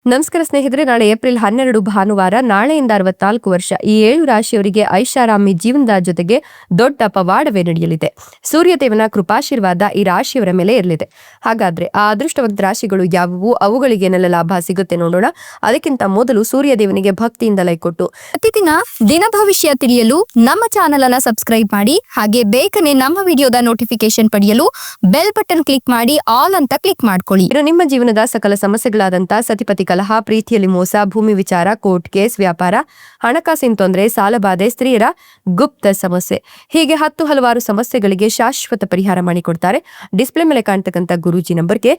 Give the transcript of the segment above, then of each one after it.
ನಮಸ್ಕಾರ ಸ್ನೇಹಿತರೆ, ನಾಳೆ ಏಪ್ರಿಲ್ 12 ಭಾನುವಾರ. ನಾಳೆಯಿಂದ 64 ವರ್ಷ ಈ 7 ರಾಶಿಯವರಿಗೆ ಐಷಾರಾಮಿ ಜೀವನದ ಜೊತೆಗೆ ದೊಡ್ಡ ಪವಾಡವೇ ನಡೆಯಲಿದೆ. ಸೂರ್ಯದೇವನ ಕೃಪಾಶೀರ್ವಾದ ಈ ರಾಶಿಯವರ ಮೇಲೆ ಇರಲಿದೆ. ಹಾಗಾದ್ರೆ ಆ ಅದೃಷ್ಟವಂತ ರಾಶಿಗಳು ಯಾವುವು, ಅವುಗಳಿಗೆ ಏನೆಲ್ಲ ಲಾಭ ಸಿಗುತ್ತೆ ನೋಡೋಣ. ಅದಕ್ಕಿಂತ ಮೊದಲು ಸೂರ್ಯದೇವನಿಗೆ ಭಕ್ತಿಯಿಂದ ಲೈಕ್ ಕೊಟ್ಟು ಪ್ರತಿದಿನ ದಿನ ಭವಿಷ್ಯ ತಿಳಿಯಲು ನಮ್ಮ ಚಾನೆಲ್ ಅನ್ನ ಸಬ್ಸ್ಕ್ರೈಬ್ ಮಾಡಿ. ಹಾಗೆ ಬೇಗನೆ ನಮ್ಮ ವಿಡಿಯೋದ ನೋಟಿಫಿಕೇಶನ್ ಪಡೆಯಲು ಬೆಲ್ ಬಟನ್ ಕ್ಲಿಕ್ ಮಾಡಿ ಆಲ್ ಅಂತ ಕ್ಲಿಕ್ ಮಾಡ್ಕೊಳ್ಳಿ. ನಿಮ್ಮ ಜೀವನದ ಸಕಲ ಸಮಸ್ಯೆಗಳಾದಂತಹ ಸತಿಪತಿ ಕಲಹ, ಪ್ರೀತಿಯಲ್ಲಿ ಮೋಸ, ಭೂಮಿ ವಿಚಾರ, ಕೋರ್ಟ್ ಕೇಸ್, ವ್ಯಾಪಾರ, ಹಣಕಾಸಿನ ತೊಂದರೆ, ಸಾಲಬಾಧೆ, ಸ್ತ್ರೀಯರ ಗುಪ್ತ ಸಮಸ್ಯೆ, ಹೀಗೆ ಹಲವಾರು ಸಮಸ್ಯೆಗಳಿಗೆ ಶಾಶ್ವತ ಪರಿಹಾರ ಮಾಡಿಕೊಡ್ತಾರೆ. ಡಿಸ್ಪ್ಲೇ ಮೇಲೆ ಕಾಣ್ತಕ್ಕಂಥ ಗುರೂಜಿ ನಂಬರ್ಗೆ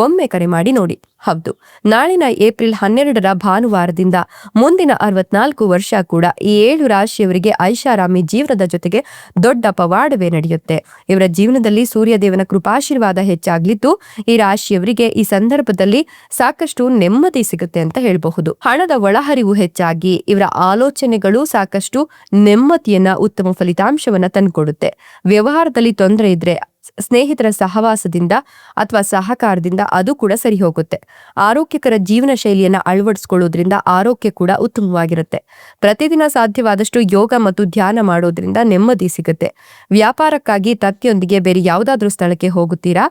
ಒಮ್ಮೆ ಕರೆ ಮಾಡಿ ನೋಡಿ. ಹೌದು, ನಾಳಿನ ಏಪ್ರಿಲ್ 12 ಭಾನುವಾರದಿಂದ ಮುಂದಿನ 64 ವರ್ಷ ಕೂಡ ಈ 7 ರಾಶಿಯವರಿಗೆ ಐಷಾರಾಮಿ ಜೀವನದ ಜೊತೆಗೆ ದೊಡ್ಡ ಪವಾಡವೇ ನಡೆಯುತ್ತೆ. ಇವರ ಜೀವನದಲ್ಲಿ ಸೂರ್ಯದೇವನ ಕೃಪಾಶೀರ್ವಾದ ಹೆಚ್ಚಾಗ್ಲಿದ್ದು ಈ ರಾಶಿಯವರಿಗೆ ಈ ಸಂದರ್ಭದಲ್ಲಿ ಸಾಕಷ್ಟು ನೆಮ್ಮದಿ ಸಿಗುತ್ತೆ ಅಂತ ಹೇಳಬಹುದು. ಹಣದ ಒಳಹರಿವು ಹೆಚ್ಚಾಗಿ ಇವರ ಆಲೋಚನೆಗಳು ಸಾಕಷ್ಟು ನೆಮ್ಮದಿಯನ್ನ, ಉತ್ತಮ ಫಲಿತಾಂಶವನ್ನ ತಂದುಕೊಡುತ್ತೆ. ವ್ಯವಹಾರದಲ್ಲಿ ತೊಂದರೆ ಇದ್ರೆ ಸ್ನೇಹಿತರ ಸಹವಾಸದಿಂದ ಅಥವಾ ಸಹಕಾರದಿಂದ ಅದು ಕೂಡ ಸರಿ ಹೋಗುತ್ತೆ. ಆರೋಗ್ಯಕರ ಜೀವನ ಶೈಲಿಯನ್ನ ಅಳವಡಿಸಿಕೊಳ್ಳೋದ್ರಿಂದ ಆರೋಗ್ಯ ಕೂಡ ಉತ್ತಮವಾಗಿರುತ್ತೆ. ಪ್ರತಿದಿನ ಸಾಧ್ಯವಾದಷ್ಟು ಯೋಗ ಮತ್ತು ಧ್ಯಾನ ಮಾಡೋದ್ರಿಂದ ನೆಮ್ಮದಿ ಸಿಗುತ್ತೆ. ವ್ಯಾಪಾರಕ್ಕಾಗಿ ತಕ್ಕೆಯೊಂದಿಗೆ ಬೇರೆ ಯಾವುದಾದ್ರೂ ಸ್ಥಳಕ್ಕೆ ಹೋಗುತ್ತೀರಾ?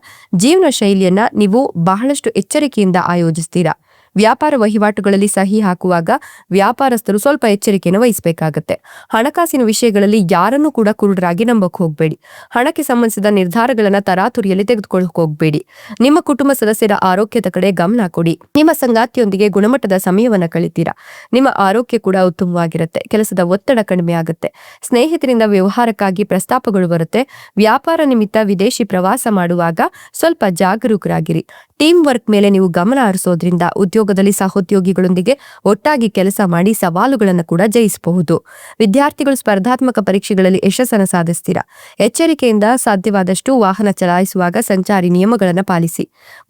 ಜೀವನ ಶೈಲಿಯನ್ನ ನೀವು ಬಹಳಷ್ಟು ಎಚ್ಚರಿಕೆಯಿಂದ ಆಯೋಜಿಸ್ತೀರಾ. ವ್ಯಾಪಾರ ವಹಿವಾಟುಗಳಲ್ಲಿ ಸಹಿ ಹಾಕುವಾಗ ವ್ಯಾಪಾರಸ್ಥರು ಸ್ವಲ್ಪ ಎಚ್ಚರಿಕೆಯನ್ನು ವಹಿಸಬೇಕಾಗತ್ತೆ. ಹಣಕಾಸಿನ ವಿಷಯಗಳಲ್ಲಿ ಯಾರನ್ನೂ ಕೂಡ ಕುರುಡರಾಗಿ ನಂಬಕ್ ಹೋಗ್ಬೇಡಿ. ಹಣಕ್ಕೆ ಸಂಬಂಧಿಸಿದ ನಿರ್ಧಾರಗಳನ್ನ ತರಾತುರಿಯಲ್ಲಿ ತೆಗೆದುಕೊಳ್ಳಕ್ ಹೋಗ್ಬೇಡಿ. ನಿಮ್ಮ ಕುಟುಂಬ ಸದಸ್ಯರ ಆರೋಗ್ಯದ ಕಡೆ ಗಮನ ಕೊಡಿ. ನಿಮ್ಮ ಸಂಗಾತಿಯೊಂದಿಗೆ ಗುಣಮಟ್ಟದ ಸಮಯವನ್ನ ಕಳಿತೀರಾ. ನಿಮ್ಮ ಆರೋಗ್ಯ ಕೂಡ ಉತ್ತಮವಾಗಿರುತ್ತೆ. ಕೆಲಸದ ಒತ್ತಡ ಕಡಿಮೆ ಆಗುತ್ತೆ. ಸ್ನೇಹಿತರಿಂದ ವ್ಯವಹಾರಕ್ಕಾಗಿ ಪ್ರಸ್ತಾಪಗಳು ಬರುತ್ತೆ. ವ್ಯಾಪಾರ ನಿಮಿತ್ತ ವಿದೇಶಿ ಪ್ರವಾಸ ಮಾಡುವಾಗ ಸ್ವಲ್ಪ ಜಾಗರೂಕರಾಗಿರಿ. ಟೀಮ್ ವರ್ಕ್ ಮೇಲೆ ನೀವು ಗಮನ ಹರಿಸೋದ್ರಿಂದ ಉದ್ಯೋಗದಲ್ಲಿ ಸಹೋದ್ಯೋಗಿಗಳೊಂದಿಗೆ ಒಟ್ಟಾಗಿ ಕೆಲಸ ಮಾಡಿ ಸವಾಲುಗಳನ್ನು ಕೂಡ ಜಯಿಸಬಹುದು. ವಿದ್ಯಾರ್ಥಿಗಳು ಸ್ಪರ್ಧಾತ್ಮಕ ಪರೀಕ್ಷೆಗಳಲ್ಲಿ ಯಶಸ್ಸನ್ನು ಸಾಧಿಸ್ತೀರಾ. ಎಚ್ಚರಿಕೆಯಿಂದ ಸಾಧ್ಯವಾದಷ್ಟು ವಾಹನ ಚಲಾಯಿಸುವಾಗ ಸಂಚಾರಿ ನಿಯಮಗಳನ್ನು ಪಾಲಿಸಿ.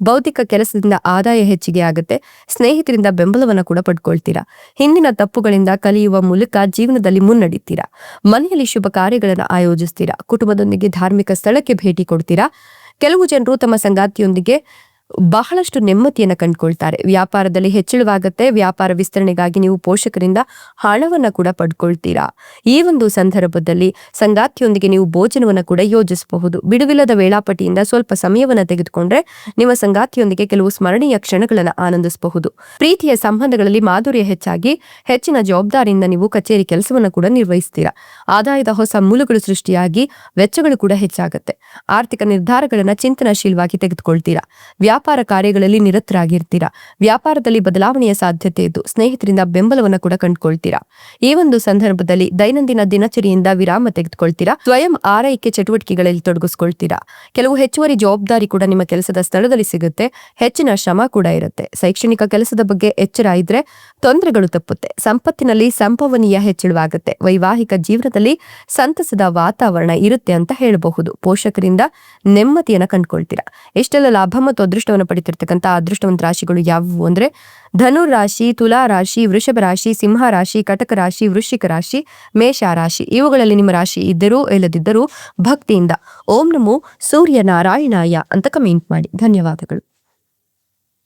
ಬೌದ್ಧಿಕ ಕೆಲಸದಿಂದ ಆದಾಯ ಹೆಚ್ಚಿಗೆ ಆಗುತ್ತೆ. ಸ್ನೇಹಿತರಿಂದ ಬೆಂಬಲವನ್ನು ಕೂಡ ಪಡ್ಕೊಳ್ತೀರಾ. ಹಿಂದಿನ ತಪ್ಪುಗಳಿಂದ ಕಲಿಯುವ ಮೂಲಕ ಜೀವನದಲ್ಲಿ ಮುನ್ನಡೀತೀರಾ. ಮನೆಯಲ್ಲಿ ಶುಭ ಕಾರ್ಯಗಳನ್ನು ಆಯೋಜಿಸ್ತೀರಾ. ಕುಟುಂಬದೊಂದಿಗೆ ಧಾರ್ಮಿಕ ಸ್ಥಳಕ್ಕೆ ಭೇಟಿ ಕೊಡ್ತೀರಾ. ಕೆಲವು ಜನರು ತಮ್ಮ ಸಂಗಾತಿಯೊಂದಿಗೆ ಬಹಳಷ್ಟು ನೆಮ್ಮದಿಯನ್ನು ಕಂಡುಕೊಳ್ತಾರೆ. ವ್ಯಾಪಾರದಲ್ಲಿ ಹೆಚ್ಚಳವಾಗುತ್ತೆ. ವ್ಯಾಪಾರ ವಿಸ್ತರಣೆಗಾಗಿ ನೀವು ಪೋಷಕರಿಂದ ಹಣವನ್ನ ಕೂಡ ಪಡ್ಕೊಳ್ತೀರಾ. ಈ ಒಂದು ಸಂದರ್ಭದಲ್ಲಿ ಸಂಗಾತಿಯೊಂದಿಗೆ ನೀವು ಭೋಜನವನ್ನು ಕೂಡ ಯೋಜಿಸಬಹುದು. ಬಿಡುವಿಲ್ಲದ ವೇಳಾಪಟ್ಟಿಯಿಂದ ಸ್ವಲ್ಪ ಸಮಯವನ್ನು ತೆಗೆದುಕೊಂಡ್ರೆ ನಿಮ್ಮ ಸಂಗಾತಿಯೊಂದಿಗೆ ಕೆಲವು ಸ್ಮರಣೀಯ ಕ್ಷಣಗಳನ್ನು ಆನಂದಿಸಬಹುದು. ಪ್ರೀತಿಯ ಸಂಬಂಧಗಳಲ್ಲಿ ಮಾಧುರ್ಯ ಹೆಚ್ಚಾಗಿ ಹೆಚ್ಚಿನ ಜವಾಬ್ದಾರಿಯಿಂದ ನೀವು ಕಚೇರಿ ಕೆಲಸವನ್ನು ಕೂಡ ನಿರ್ವಹಿಸ್ತೀರಾ. ಆದಾಯದ ಹೊಸ ಮೂಲಗಳು ಸೃಷ್ಟಿಯಾಗಿ ವೆಚ್ಚಗಳು ಕೂಡ ಹೆಚ್ಚಾಗುತ್ತೆ. ಆರ್ಥಿಕ ನಿರ್ಧಾರಗಳನ್ನು ಚಿಂತನಶೀಲವಾಗಿ ತೆಗೆದುಕೊಳ್ತೀರಾ. ವ್ಯಾಪಾರ ಕಾರ್ಯಗಳಲ್ಲಿ ನಿರತರಾಗಿರ್ತೀರಾ. ವ್ಯಾಪಾರದಲ್ಲಿ ಬದಲಾವಣೆಯ ಸಾಧ್ಯತೆ ಇದ್ದು ಸ್ನೇಹಿತರಿಂದ ಬೆಂಬಲವನ್ನು ಕೂಡ ಕಂಡುಕೊಳ್ತೀರಾ. ಈ ಒಂದು ಸಂದರ್ಭದಲ್ಲಿ ದೈನಂದಿನ ದಿನಚರಿಯಿಂದ ವಿರಾಮ ತೆಗೆದುಕೊಳ್ತೀರಾ. ಸ್ವಯಂ ಆರೈಕೆ ಚಟುವಟಿಕೆಗಳಲ್ಲಿ ತೊಡಗಿಸ್ಕೊಳ್ತೀರಾ. ಕೆಲವು ಹೆಚ್ಚುವರಿ ಜವಾಬ್ದಾರಿ ಕೂಡ ನಿಮ್ಮ ಕೆಲಸದ ಸ್ಥಳದಲ್ಲಿ ಸಿಗುತ್ತೆ. ಹೆಚ್ಚಿನ ಶ್ರಮ ಕೂಡ ಇರುತ್ತೆ. ಶೈಕ್ಷಣಿಕ ಕೆಲಸದ ಬಗ್ಗೆ ಎಚ್ಚರ ಇದ್ರೆ ತೊಂದರೆಗಳು ತಪ್ಪುತ್ತೆ. ಸಂಪತ್ತಿನಲ್ಲಿ ಸಂಭವನೀಯ ಹೆಚ್ಚಳವಾಗುತ್ತೆ. ವೈವಾಹಿಕ ಜೀವನದಲ್ಲಿ ಸಂತಸದ ವಾತಾವರಣ ಇರುತ್ತೆ ಅಂತ ಹೇಳಬಹುದು. ಪೋಷಕರಿಂದ ನೆಮ್ಮದಿಯನ್ನ ಕಂಡುಕೊಳ್ತೀರಾ. ಇಷ್ಟೆಲ್ಲ ಲಾಭ ಮತ್ತು ಅದೃಷ್ಟವನ್ನು ಪಡಿತಿರ್ತಕ್ಕಂಥ ಅದೃಷ್ಟವಂತ ರಾಶಿಗಳು ಯಾವುವು ಅಂದ್ರೆ ಧನುರ್ ರಾಶಿ, ತುಲಾ ರಾಶಿ, ವೃಷಭ ರಾಶಿ, ಸಿಂಹ ರಾಶಿ, ಕಟಕ ರಾಶಿ, ವೃಶ್ಚಿಕ ರಾಶಿ, ಮೇಷ ರಾಶಿ. ಇವುಗಳಲ್ಲಿ ನಿಮ್ಮ ರಾಶಿ ಇದ್ದರೂ ಇಲ್ಲದಿದ್ದರೂ ಭಕ್ತಿಯಿಂದ ಓಂ ನಮೋ ಸೂರ್ಯ ನಾರಾಯಣಾಯ ಅಂತ ಕಮೆಂಟ್ ಮಾಡಿ. ಧನ್ಯವಾದಗಳು.